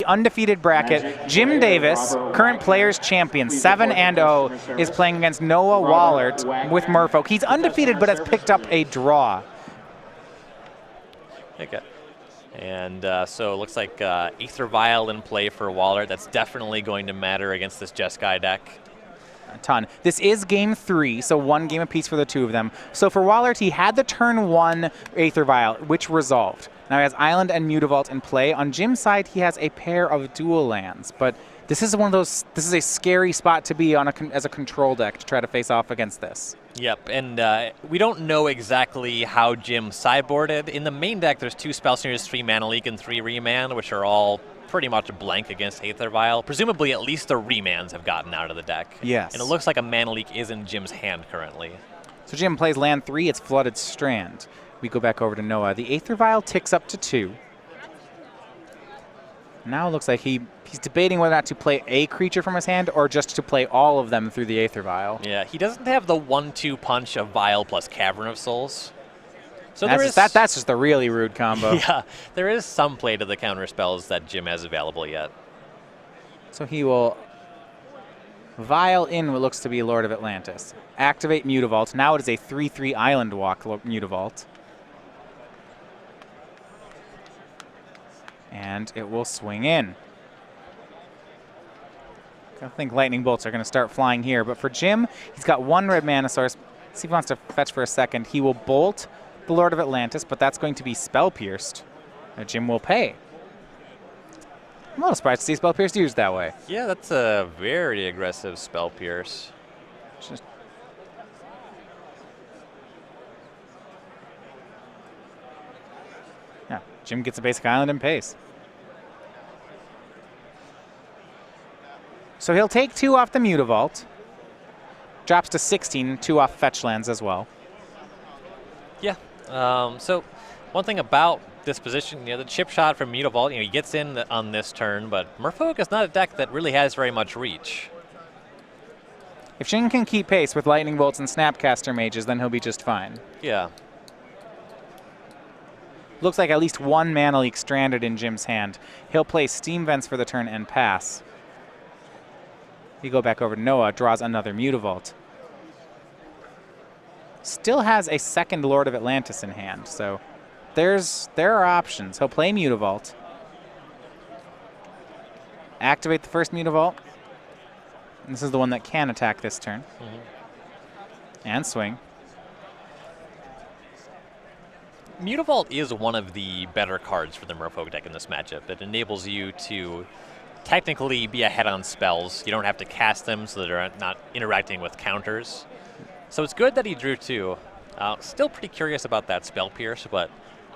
undefeated bracket. Jim Davis, current players champion, 7-0, is playing against Noah Wallaert with Merfolk. He's undefeated but has picked up a draw. Okay. And so it looks like Aether Vial in play for Wallaert. That's definitely going to matter against this Jeskai deck. A ton. This is game 3, so 1 game apiece for the 2 of them. So for Wallaert, he had the turn 1 Aether Vial, which resolved. Now he has Island and Mutavault in play. On Jim's side, he has a pair of dual lands, but this is one of those. This is a scary spot to be on as a control deck to try to face off against this. Yep, and we don't know exactly how Jim sideboarded. In the main deck, there's 2 Spell Singers, 3 Mana Leak, and 3 Remand, which are all pretty much blank against Aether Vial. Presumably, at least the Remands have gotten out of the deck. Yes. And it looks like a Mana Leak is in Jim's hand currently. So Jim plays land 3, it's Flooded Strand. We go back over to Noah. The Aether Vial ticks up to 2. Now it looks like he's debating whether or not to play a creature from his hand or just to play all of them through the Aether Vial. Yeah, he doesn't have the 1-2 punch of Vial plus Cavern of Souls. So that's just the really rude combo. Yeah, there is some play to the counter spells that Jim has available yet. So he will Vial in what looks to be Lord of Atlantis. Activate Mutavault. Now it is a 3/3 Island Walk Mutavault. And it will swing in. I think Lightning Bolts are going to start flying here, but for Jim, he's got 1 red mana source. See if he wants to fetch for a second. He will bolt the Lord of Atlantis, but that's going to be Spell Pierced. Now Jim will pay. I'm a little surprised to see Spell Pierced used that way. Yeah, that's a very aggressive Spell Pierce. Yeah, Jim gets a basic island and pays. So he'll take 2 off the Mutavault. Drops to 16, 2 off fetch lands as well. Yeah. So one thing about this position, the chip shot from Mutavault, he gets in on this turn, but Merfolk is not a deck that really has very much reach. If Jim can keep pace with Lightning Bolts and Snapcaster Mages, then he'll be just fine. Yeah. Looks like at least 1 Mana Leak stranded in Jim's hand. He'll play Steam Vents for the turn and pass. We go back over to Noah, draws another Mutavault. Still has a second Lord of Atlantis in hand, so there are options. He'll play Mutavault. Activate the first Mutavault. This is the one that can attack this turn. And swing. Mutavault is one of the better cards for the Merfolk deck in this matchup. It enables you to technically be ahead on spells. You don't have to cast them so that they're not interacting with counters. So it's good that he drew 2. Still pretty curious about that Spell Pierce, but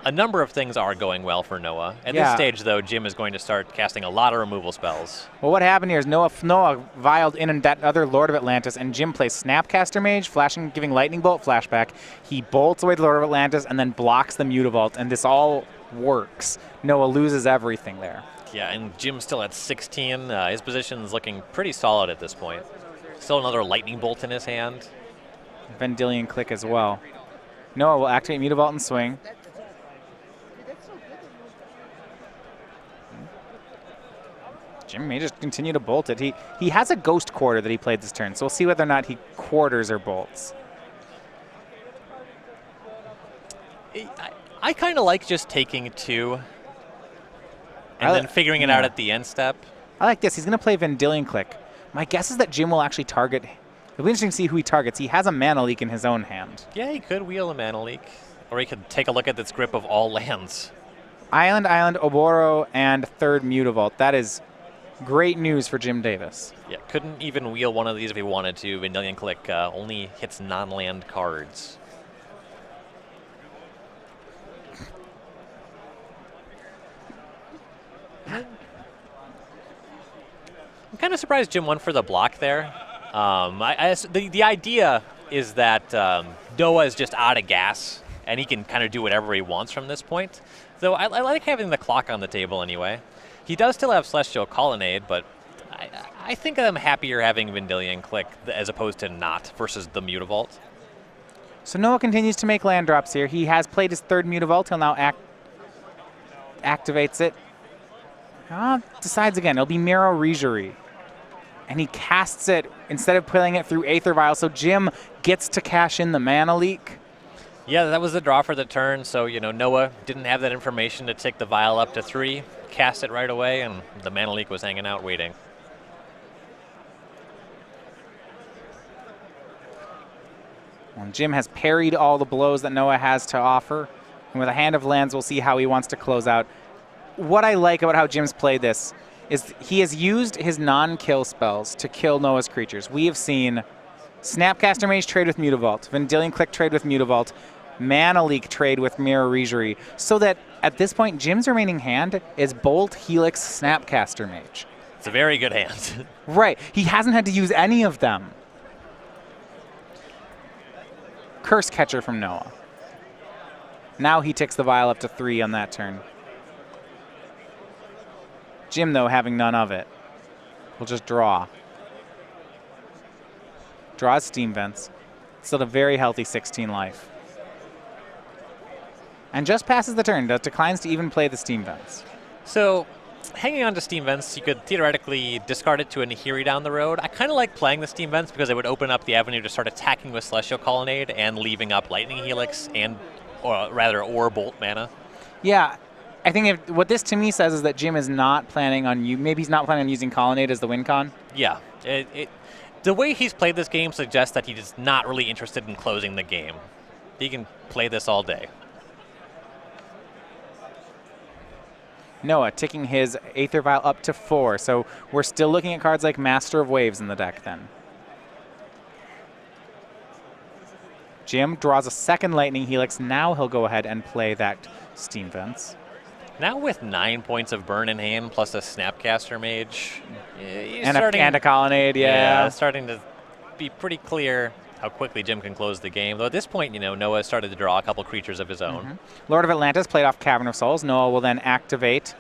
a number of things are going well for Noah. At this stage, though, Jim is going to start casting a lot of removal spells. Well, what happened here is Noah vialed in that other Lord of Atlantis, and Jim plays Snapcaster Mage, flashing, giving Lightning Bolt flashback. He bolts away the Lord of Atlantis and then blocks the Mutavault, and this all works. Noah loses everything there. Yeah, and Jim's still at 16. His position is looking pretty solid at this point. Still another Lightning Bolt in his hand. Vendilion Click as well. Noah will activate Mutavault and swing. Jim may just continue to bolt it. He has a Ghost Quarter that he played this turn, so we'll see whether or not he quarters or bolts. I kind of like just taking 2 and then figuring it out at the end step. I like this. He's going to play Vendilion Click. My guess is that Jim will actually target. It'll be interesting to see who he targets. He has a Mana Leak in his own hand. Yeah, he could wheel a Mana Leak. Or he could take a look at this grip of all lands. Island, Oboro, and 3rd Mutavault. That is great news for Jim Davis. Yeah, couldn't even wheel one of these if he wanted to. Vendilion Click only hits non-land cards. I'm kind of surprised Jim went for the block there. The idea is that Noah is just out of gas, and he can kind of do whatever he wants from this point. Though I like having the clock on the table anyway. He does still have Celestial Colonnade, but I think I'm happier having Vendilion Click as opposed to not versus the Mutavault. So Noah continues to make land drops here. He has played his 3rd Mutavault. He'll now activates it. Decides again, it'll be Mirror Regery. And he casts it instead of playing it through Aether Vial, so Jim gets to cash in the Mana Leak. Yeah, that was the draw for the turn, so, Noah didn't have that information to take the Vial up to 3, cast it right away, and the Mana Leak was hanging out waiting. Well, Jim has parried all the blows that Noah has to offer, and with a hand of lands, we'll see how he wants to close out. What I like about how Jim's played this is he has used his non-kill spells to kill Noah's creatures. We have seen Snapcaster Mage trade with Mutavault, Vendilion Click trade with Mutavault, Mana Leak trade with Mirror Regery, so that at this point, Jim's remaining hand is Bolt, Helix, Snapcaster Mage. It's a very good hand. Right. He hasn't had to use any of them. Curse Catcher from Noah. Now he ticks the Vial up to 3 on that turn. Jim, though, having none of it, will just draw. Draws Steam Vents. Still a very healthy 16 life. And just passes the turn. Declines to even play the Steam Vents. So, hanging on to Steam Vents, you could theoretically discard it to a Nahiri down the road. I kind of like playing the Steam Vents because it would open up the avenue to start attacking with Celestial Colonnade and leaving up Lightning Helix or Bolt mana. Yeah. I think what this to me says is that Jim is not planning on maybe he's not planning on using Colonnade as the win con. Yeah. The way he's played this game suggests that he's not really interested in closing the game. He can play this all day. Noah ticking his Aether Vial up to 4, so we're still looking at cards like Master of Waves in the deck then. Jim draws a second Lightning Helix. Now he'll go ahead and play that Steam Vents. Now with 9 points of burn in hand plus a Snapcaster Mage. And a Colonnade, yeah. It's starting to be pretty clear how quickly Jim can close the game. Though at this point, Noah started to draw a couple creatures of his own. Lord of Atlantis played off Cavern of Souls. Noah will then activate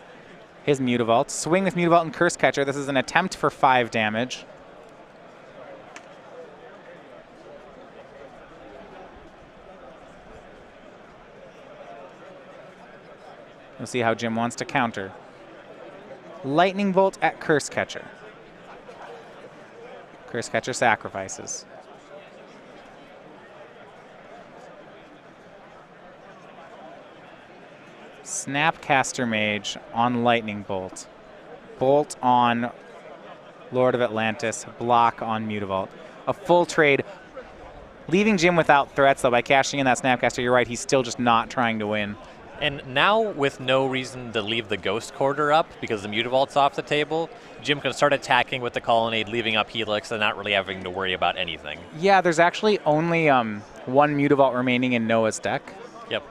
his Mutavault. Swing with Mutavault and Curse Catcher. This is an attempt for 5 damage. We'll see how Jim wants to counter. Lightning Bolt at Curse Catcher. Curse Catcher sacrifices. Snapcaster Mage on Lightning Bolt. Bolt on Lord of Atlantis. Block on Mutavault. A full trade. Leaving Jim without threats, though, by cashing in that Snapcaster. You're right, he's still just not trying to win. And now, with no reason to leave the Ghost Quarter up because the Mutavault's off the table, Jim can start attacking with the Colonnade, leaving up Helix, and not really having to worry about anything. Yeah, there's actually only one Mutavault remaining in Noah's deck. Yep.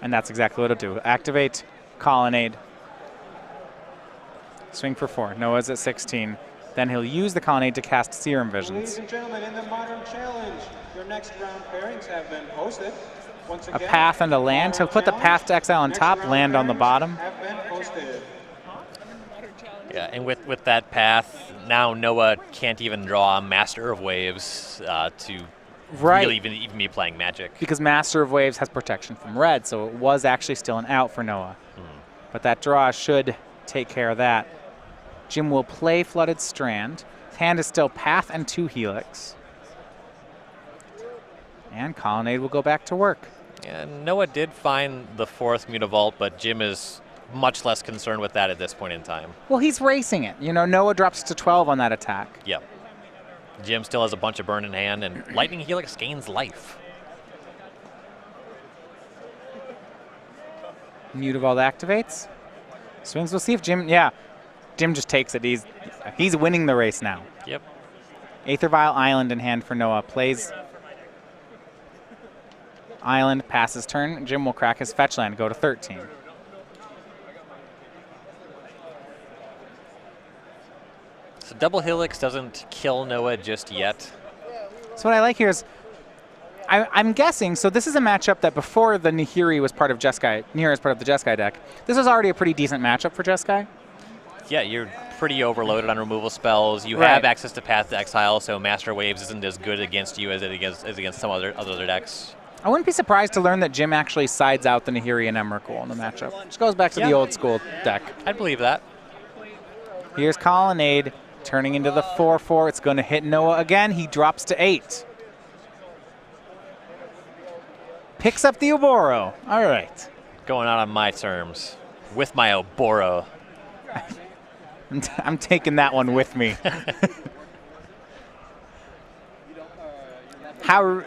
And that's exactly what it'll do. Activate Colonnade. Swing for 4. Noah's at 16. Then he'll use the Colonnade to cast Serum Visions. Ladies and gentlemen, in the Modern Challenge, your next round pairings have been posted. Once again, a path and a land. He'll put the Path to Exile on top, land on the bottom. Have been posted. Yeah, and with that path, now Noah can't even draw Master of Waves to really even be playing Magic. Because Master of Waves has protection from red, so it was actually still an out for Noah. But that draw should take care of that. Jim will play Flooded Strand. His hand is still Path and 2 Helix. And Colonnade will go back to work. Yeah, Noah did find the 4th Mutavault, but Jim is much less concerned with that at this point in time. Well, he's racing it. Noah drops to 12 on that attack. Yep. Jim still has a bunch of burn in hand, and Lightning Helix gains life. Mutavault activates. Swings. We'll see if Jim... Yeah, Jim just takes it. He's winning the race now. Yep. Aether Vial Island in hand for Noah. Plays Island, passes turn. Jim will crack his fetch land, go to 13. So double Helix doesn't kill Noah just yet. So what I like here is, I'm guessing, so this is a matchup that before the Nahiri was part of Jeskai, Nahiri is part of the Jeskai deck, this was already a pretty decent matchup for Jeskai. Yeah, you're pretty overloaded on removal spells. You have access to Path to Exile, so Master Waves isn't as good against you as against some other decks. I wouldn't be surprised to learn that Jim actually sides out the Nahiri and Emrakul in the matchup. Which goes back to the old school deck. I'd believe that. Here's Colonnade turning into the 4-4. It's going to hit Noah again. He drops to 8. Picks up the Oboro. All right. Going out on my terms with my Oboro. I'm taking that one with me. How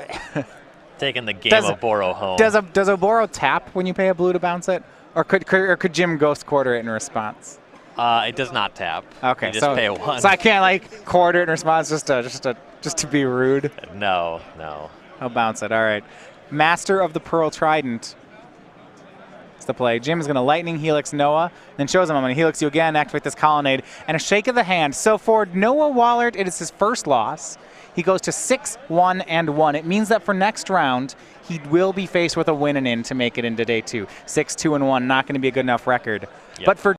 Taking the game Oboro home. does Oboro tap when you pay a blue to bounce it, or could Jim ghost quarter it in response? It does not tap. Okay, you just pay a 1. So I can't like quarter it in response just to be rude. No. I'll bounce it. All right. Master of the Pearl Trident. It's the play. Jim is going to Lightning Helix Noah, then shows him I'm going to Helix you again, activate this Colonnade, and a shake of the hand. So for Noah Wallaert, it is his first loss. He goes to 6-1-1. It means that for next round, he will be faced with a win and in to make it into day 2. 6-2-1, not going to be a good enough record. Yep. But for